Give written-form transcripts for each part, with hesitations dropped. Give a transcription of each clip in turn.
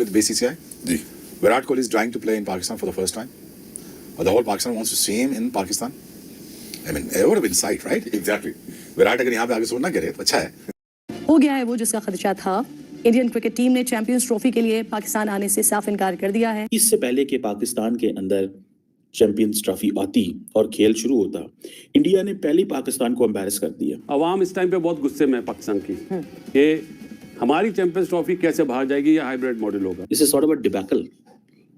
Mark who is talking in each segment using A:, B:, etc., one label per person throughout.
A: with BCCI? Virat Kohli is trying to play in Pakistan for the first time. Or the whole Pakistan wants to see him in Pakistan. I mean, it would have been sight, right?
B: Exactly.
A: Virat अगर यहाँ पे आगे सोच ना करे तो अच्छा है.
C: हो गया है वो जिसका खदशा था. इंडियन क्रिकेट टीम ने चैंपियंस ट्रॉफी के लिए पाकिस्तान आने से साफ इनकार कर दिया है.
D: इससे पहले कि पाकिस्तान के अंदर चैंपियंस ट्रॉफी आती और खेल शुरू होता, इंडिया ने पहले पाकिस्तान को एम्बैरस कर दिया.
E: अवाम इस टाइम पे बहुत गुस्से में है पाकिस्तान की कि हमारी चैंपियंस ट्रॉफी कैसे बाहर जाएगी, या हाइब्रिड मॉडल होगा.
D: इसे सॉर्ट ऑफ डिबैकल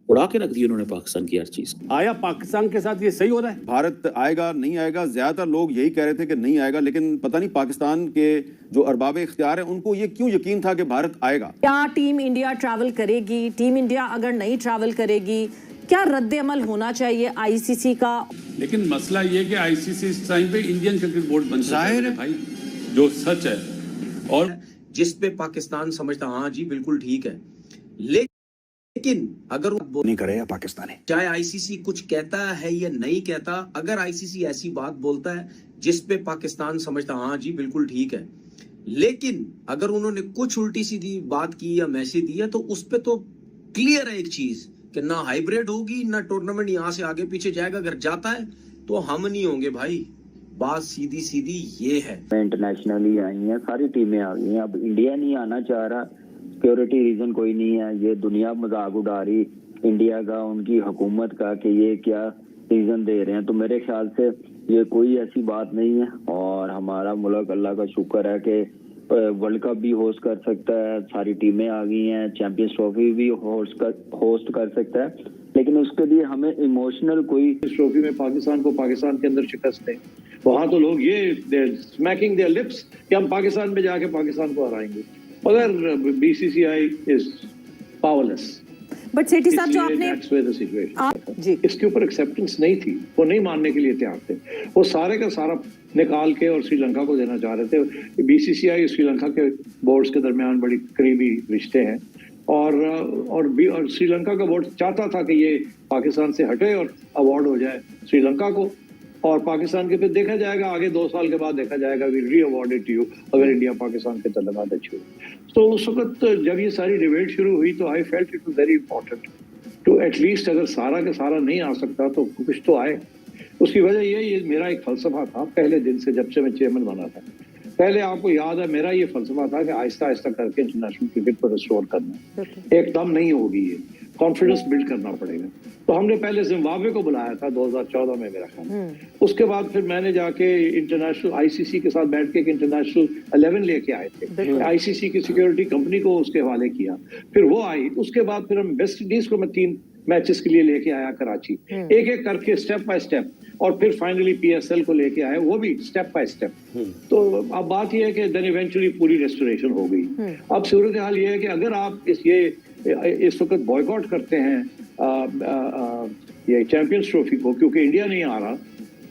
D: उड़ा के रख दी उन्होंने पाकिस्तान की हर चीज.
E: आया पाकिस्तान के साथ ये सही हो रहा है?
B: भारत आएगा नहीं आएगा, ज्यादातर लोग यही कह रहे थे कि नहीं आएगा, लेकिन पता नहीं पाकिस्तान के जो अरबाब इख्तियार है उनको ये क्यों यकीन था कि भारत आएगा.
F: क्या टीम इंडिया ट्रैवल करेगी? टीम इंडिया अगर नहीं ट्रैवल करेगी, क्या रद्द अमल होना चाहिए आईसीसी का?
E: लेकिन मसला ये कि आईसीसी इस टाइम पे इंडियन क्रिकेट बोर्ड बन जाहिर है भाई, जो सच है. और
G: जिस पे पाकिस्तान समझता हाँ जी बिल्कुल ठीक है, लेकिन अगर वो
A: नहीं करेगा पाकिस्तान है.
G: चाहे आईसीसी कुछ कहता है या नहीं कहता, अगर आईसीसी ऐसी बात बोलता है जिस पे पाकिस्तान समझता हाँ जी बिल्कुल ठीक है, लेकिन अगर उन्होंने कुछ उल्टी सीधी बात की या मैसेज दिया तो उस पे तो क्लियर है एक चीज कि ना हाइब्रिड होगी ना टूर्नामेंट यहाँ से आगे पीछे जाएगा. अगर जाता है तो हम नहीं होंगे भाई. बात सीधी सीधी ये है.
H: इंटरनेशनली आई हैं, सारी टीमें आ गई हैं. अब इंडिया नहीं आना चाह रहा, सिक्योरिटी रीजन कोई नहीं है. ये दुनिया मजाक उड़ा रही इंडिया का, उनकी हुकूमत का, कि ये क्या रीजन दे रहे हैं. तो मेरे ख्याल से ये कोई ऐसी बात नहीं है. और हमारा मुल्क अल्लाह का शुक्र है कि वर्ल्ड कप भी होस्ट कर सकता है. सारी टीमें आ गई हैं, चैंपियंस ट्रॉफी भी होस्ट कर सकता है. लेकिन उसके लिए हमें इमोशनल कोई
I: ट्रॉफी में पाकिस्तान को पाकिस्तान के अंदर शिकस्त दें, वहां तो लोग ये स्मैकिंग देयर लिप्स कि हम पाकिस्तान में जाके पाकिस्तान को हराएंगे. मगर बीसीसीआई इज पावरलेस.
F: बट सेठी साहब जो आपने
I: जी इसके ऊपर एक्सेप्टेंस नहीं थी, वो नहीं मानने के लिए तैयार थे. वो सारे का सारा निकाल के और श्रीलंका को देना चाह रहे थे. बीसीसीआई श्रीलंका के बोर्ड्स के दरमियान बड़ी करीबी रिश्ते हैं, और श्रीलंका का बोर्ड चाहता था कि ये पाकिस्तान से हटे और अवार्ड हो जाए श्रीलंका को, और पाकिस्तान के फिर देखा जाएगा आगे 2 साल के बाद देखा जाएगा वी री अवार्डेड टू यू अगर इंडिया पाकिस्तान के तल्लुकात अच्छे हुए. तो उस वक्त जब ये सारी डिबेट शुरू हुई तो I felt it was very important to at least, अगर सारा का सारा नहीं आ सकता तो कुछ तो आए. उसकी वजह ये मेरा एक फलसफा था पहले दिन से, जब से मैं चेयरमैन बना था. पहले आपको याद है मेरा ये फलसफा था कि आहिस्ता आहिस्ता करके इंटरनेशनल क्रिकेट को रिस्टोर करना. एकदम नहीं होगी, ये कॉन्फिडेंस बिल्ड करना पड़ेगा. तो हमने पहले जिम्बाब्वे को बुलाया था 2014 में मेरा ख्याल. उसके बाद फिर मैंने जाके इंटरनेशनल आईसीसी के साथ बैठ के एक इंटरनेशनल 11 लेके आए थे. आईसीसी की सिक्योरिटी कंपनी को उसके हवाले किया, फिर वो आई. उसके बाद फिर हम वेस्ट इंडीज को मैं 3 मैचेस के लिए लेके आया कराची, एक एक करके स्टेप बाय स्टेप, और फिर फाइनली पीएसएल को लेके आए, वो भी स्टेप बाय स्टेप. तो अब बात यह है कि देन इवेंचुअली पूरी रेस्टोरेशन हो गई. अब सूरत हाल ये है कि अगर आप इस वक्त बॉयकॉट करते हैं ये चैंपियंस ट्रॉफी को क्योंकि इंडिया नहीं आ रहा,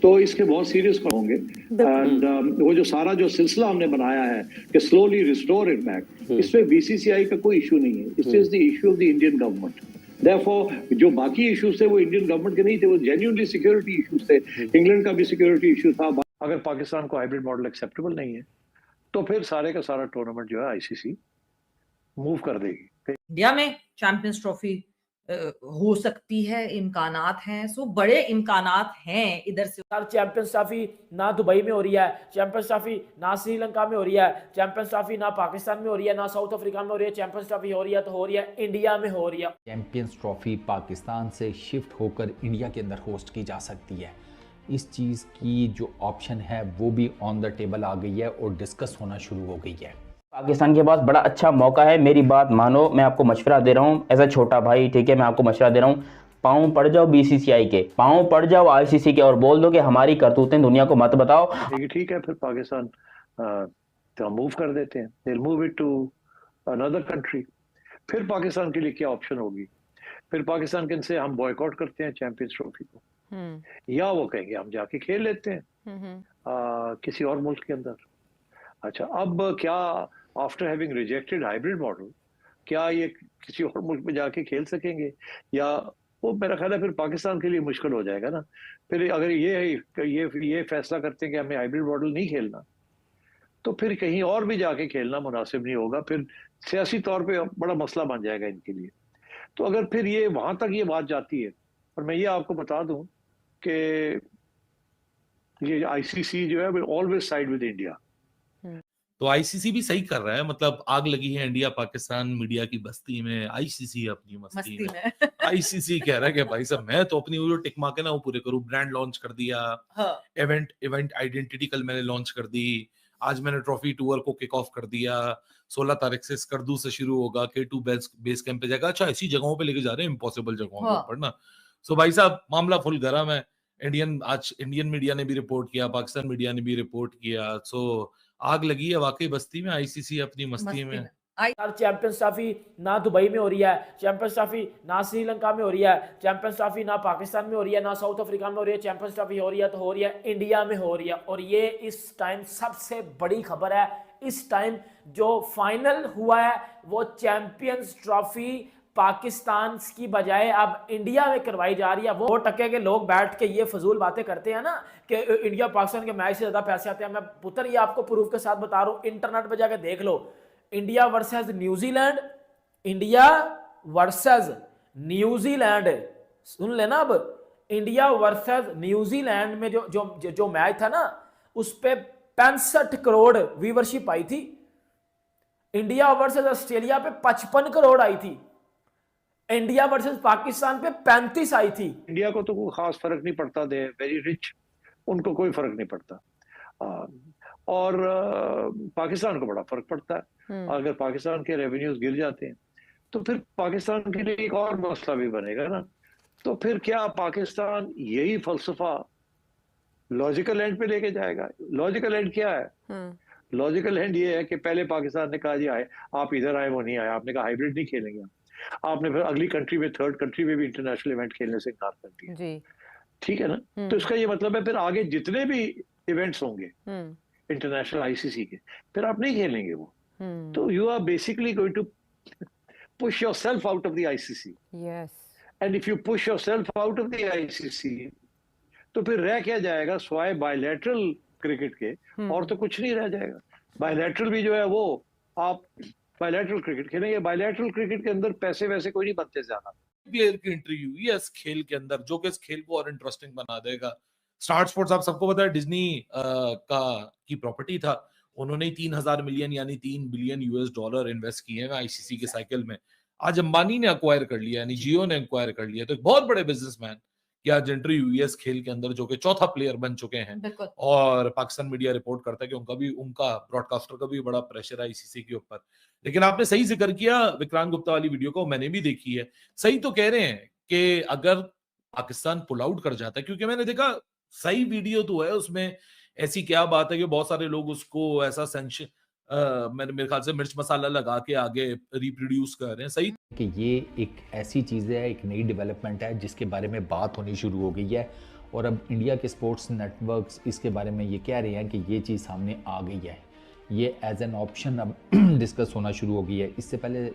I: तो इसके बहुत सीरियस होंगे. एंड वो जो सारा जो सिलसिला हमने बनाया है कि स्लोली रिस्टोर इट बैक, इसमें बीसीसीआई का कोई इशू नहीं है. It is the issue of the Indian government. Therefore, जो बाकी इश्यूज थे वो इंडियन गवर्नमेंट के नहीं थे, वो जेन्युइनली सिक्योरिटी इश्यूज थे. इंग्लैंड का भी सिक्योरिटी इशू था. अगर पाकिस्तान को हाइब्रिड मॉडल एक्सेप्टेबल नहीं है तो फिर सारे का सारा टूर्नामेंट जो है आईसीसी मूव कर देगी.
J: इंडिया में चैंपियंस ट्रॉफी हो सकती है, इम्कानात हैं, सो बड़े इम्कानात हैं इधर से.
K: चैंपियंस ट्रॉफी ना दुबई में हो रही है, चैंपियंस ट्रॉफी ना श्रीलंका में हो रही है, चैंपियंस ट्रॉफी ना पाकिस्तान में हो रही है, ना साउथ अफ्रीका में हो रही है. चैंपियंस ट्रॉफी हो रही है तो हो रही है इंडिया में हो रही है.
L: चैंपियंस ट्रॉफी पाकिस्तान से शिफ्ट होकर इंडिया के अंदर होस्ट की जा सकती है. इस चीज़ की जो ऑप्शन है वो भी ऑन द टेबल आ गई है और डिस्कस होना शुरू हो गई है.
M: पाकिस्तान के पास बड़ा अच्छा मौका है. मेरी बात मानो, मैं आपको मशवरा दे रहा हूँ एज अ छोटा भाई, ठीक है. मैं आपको मशवरा दे रहा हूँ, पाँव पड़ जाओ बीसीसीआई के, पाँव पड़ जाओ आईसीसी के, और बोल दो कि हमारी करतूतें दुनिया को मत बताओ.
I: ठीक है, फिर पाकिस्तान तो मूव कर देते हैं. They will move it to another country. फिर पाकिस्तान के लिए क्या ऑप्शन होगी? फिर पाकिस्तान के से हम बॉयकॉट करते हैं चैंपियंस ट्रॉफी को, या वो कहेंगे हम जाके खेल लेते हैं किसी और मुल्क के अंदर. अच्छा, अब क्या after having rejected hybrid model क्या ये किसी और मुल्क में जाके खेल सकेंगे? या वो मेरा ख्याल है फिर पाकिस्तान के लिए मुश्किल हो जाएगा ना. फिर अगर ये फैसला करते हैं कि हमें हाइब्रिड मॉडल नहीं खेलना, तो फिर कहीं और भी जाके खेलना मुनासिब नहीं होगा. फिर सियासी तौर पे बड़ा मसला बन जाएगा इनके लिए. तो अगर फिर ये वहां तक ये बात जाती है, और मैं ये आपको बता दूं कि ये आईसीसी जो है will always side with India.
N: तो आईसीसी भी सही कर रहा है, मतलब आग लगी है इंडिया पाकिस्तान मीडिया की बस्ती में, आईसीसी अपनी मस्ती में। आईसीसी कह रहा है कि भाई साहब मैं तो अपनी वो जो टिक मार्क है ना वो पूरे करूं, ब्रांड लॉन्च कर दिया, इवेंट आइडेंटिटी कल मैंने लॉन्च कर दी, आज मैंने ट्रॉफी टूर को किक ऑफ कर दिया, 16 तारीख से स्कर्दू से शुरू होगा, K2 बेस कैंप पे जाएगा। अच्छा ऐसी जगहों पे लेके जा रहे हैं, इम्पॉसिबल जगहों के ऊपर ना। सो भाई साहब मामला फुल गर्म है। इंडियन मीडिया ने भी रिपोर्ट किया, पाकिस्तान मीडिया ने भी रिपोर्ट किया। सो आग लगी है वाकई बस्ती में, आईसीसी अपनी मस्ती में।
K: चैंपियंस ट्रॉफी ना दुबई में हो रही है, चैंपियंस ट्रॉफी ना श्रीलंका में हो रही है, चैंपियंस ट्रॉफी ना पाकिस्तान में हो रही है, ना साउथ अफ्रीका में हो रही है, चैंपियंस ट्रॉफी हो रही है तो हो रही है इंडिया में हो रही है। और ये इस टाइम सबसे बड़ी खबर है, इस टाइम जो फाइनल हुआ है वो चैंपियंस ट्रॉफी पाकिस्तान की बजाय अब इंडिया में करवाई जा रही है। वो टके के लोग बैठ के ये फजूल बातें करते हैं ना कि इंडिया पाकिस्तान के मैच से ज्यादा पैसे आते हैं। मैं पुत्र ये आपको प्रूफ के साथ बता रहा हूं, इंटरनेट पे जाके देख लो, India versus New Zealand, India versus New Zealand, सुन लेना अब, इंडिया वर्सेस न्यूजीलैंड में जो मैच था ना उस पे 65 करोड़ व्यूवरशिप आई थी। इंडिया वर्सेस ऑस्ट्रेलिया पे 55 करोड़ आई थी, इंडिया वर्सेस पाकिस्तान पे 35 आई थी।
I: इंडिया को तो कोई खास फर्क नहीं पड़ता, दे वेरी रिच, उनको कोई फर्क नहीं पड़ता। और पाकिस्तान को बड़ा फर्क पड़ता है। अगर पाकिस्तान के रेवेन्यूज गिर जाते हैं तो फिर पाकिस्तान के लिए एक और मसला भी बनेगा ना। तो फिर क्या पाकिस्तान यही फलसफा लॉजिकल एंड पे लेके जाएगा? लॉजिकल एंड क्या है? लॉजिकल एंड ये है कि पहले पाकिस्तान ने कहा जी आए, आप इधर आए, वो नहीं आए, आपने कहा हाइब्रिड नहीं खेलेंगे, आपने फिर अगली कंट्री में, थर्ड कंट्री में भी इंटरनेशनल इवेंट खेलने से इनकार कर दिया, ठीक है ना। तो इसका ये मतलब है फिर आगे जितने भी इवेंट्स होंगे इंटरनेशनल आईसीसी के, फिर आप नहीं खेलेंगे वो। तो you are basically going to push yourself out of the ICC. And if you push yourself out of the ICC तो फिर रह क्या जाएगा स्वाय बायलैटरल क्रिकेट के, और तो कुछ नहीं रह जाएगा। बायलैटरल भी जो है वो आप बायलैटरल क्रिकेट खेलेंगे, बायलैटरल क्रिकेट के अंदर पैसे वैसे कोई नहीं बनते ज्यादा।
N: प्लेयर की एंट्री हुई है इस खेल के अंदर जो कि इस खेल को और इंटरेस्टिंग बना देगा। स्टार स्पोर्ट्स आप सबको पता है डिज्नी की प्रॉपर्टी था, उन्होंने 3000 मिलियन यानी $3 बिलियन इन्वेस्ट किए हैं आईसीसी के साइकिल में। आज अंबानी ने अक्वायर कर लिया, यानी जियो ने अक्वायर कर लिया। तो एक बहुत बड़े बिजनेसमैन की आज एंट्री हुई है इस खेल के अंदर, जो कि चौथा प्लेयर बन चुके हैं। और पाकिस्तान मीडिया रिपोर्ट करता है कि उनका ब्रॉडकास्टर का भी बड़ा प्रेशर है आईसीसी के ऊपर। लेकिन आपने सही जिक्र किया विक्रांत गुप्ता वाली वीडियो को, मैंने भी देखी है। सही तो कह रहे हैं कि अगर पाकिस्तान पुल आउट कर जाता है, क्योंकि मैंने देखा सही वीडियो तो है, उसमें ऐसी क्या बात है कि बहुत सारे लोग उसको ऐसा सेंशन मेरे ख्याल से मिर्च मसाला लगा के आगे रिप्रोड्यूस कर रहे हैं। सही
L: कि ये एक ऐसी चीज़ है, एक नई डेवलपमेंट है जिसके बारे में बात होनी शुरू हो गई है, और अब इंडिया के स्पोर्ट्स नेटवर्क्स इसके बारे में ये कह रहे हैं कि ये चीज़ सामने आ गई है, ये एज एन ऑप्शन अब डिस्कस होना शुरू हो गई है। इससे पहले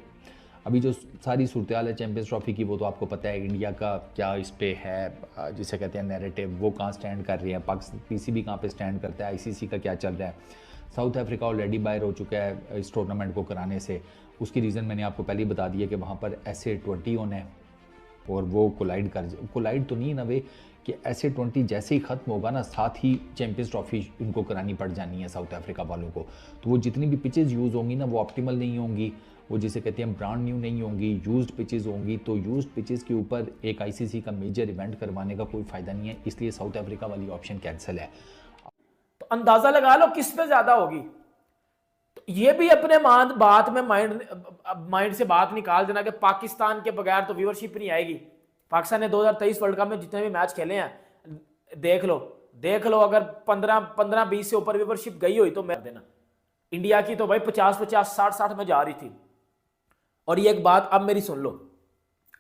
L: अभी जो सारी सूरत हाल है चैंपियंस ट्रॉफी की, वो तो आपको पता है इंडिया का क्या इस पे है, जिसे कहते हैं नैरेटिव, वो कहाँ स्टैंड कर रही है, पाकिस्तान पीसीबी कहाँ पे स्टैंड करता है, आईसीसी का क्या चल रहा है। साउथ अफ्रीका ऑलरेडी बाहर हो चुका है इस टूर्नामेंट को कराने से। उसकी रीज़न मैंने आपको पहले ही बता दिया कि वहाँ पर SA-20 होना है और वो कोलाइड तो नहीं नवे कि SA-20 जैसे ही ख़त्म होगा ना, साथ ही चैंपियंस ट्रॉफी उनको करानी पड़ जानी है साउथ अफ्रीका वालों को। तो वो जितनी भी पिचेज़ यूज़ होंगी ना वो ऑप्टिमल नहीं होंगी, वो जिसे कहते हैं ब्रांड न्यू नहीं होंगी, यूज्ड पिचेज़ होंगी। तो यूज्ड पिचेज़ के ऊपर एक आईसीसी का मेजर इवेंट करवाने का कोई फ़ायदा नहीं है, इसलिए साउथ अफ्रीका वाली ऑप्शन कैंसिल है।
K: तो अंदाजा लगा लो किस पे ज्यादा होगी। तो ये भी अपने बात में माइंड से बात निकाल देना कि पाकिस्तान के बगैर तो व्यूअरशिप नहीं आएगी। पाकिस्तान ने 2023 वर्ल्ड कप में जितने भी मैच खेले हैं देख लो, अगर 15-20 से ऊपर व्यूअरशिप गई हुई तो मैं देना। इंडिया की तो भाई 50-50, 60-60 में जा रही थी। और ये एक बात अब मेरी सुन लो,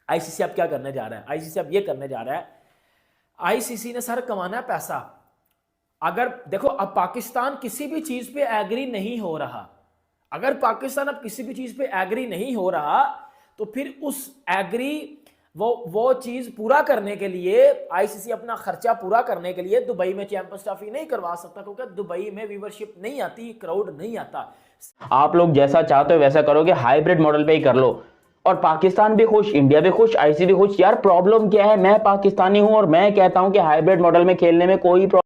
K: आईसीसी अब क्या करने जा रहा है, आईसीसी अब ये करने जा रहा है, आईसीसी ने सर कमाना है पैसा। अगर देखो अब पाकिस्तान किसी भी चीज पे एग्री नहीं हो रहा, अगर पाकिस्तान अब किसी भी चीज पे एग्री नहीं हो रहा तो फिर उस एग्री वो चीज पूरा करने के लिए आईसीसी अपना खर्चा पूरा करने के लिए दुबई में चैंपियंस ट्रॉफी नहीं करवा सकता, क्योंकि दुबई में व्यूअरशिप नहीं आती, क्राउड नहीं आता।
M: आप लोग जैसा चाहते हो वैसा करोगे, हाइब्रिड मॉडल पे ही कर लो। और पाकिस्तान भी खुश, इंडिया भी खुश, आईसीसी भी खुश। यार प्रॉब्लम क्या है? मैं पाकिस्तानी हूं और मैं कहता हूं कि हाइब्रिड मॉडल में खेलने में कोई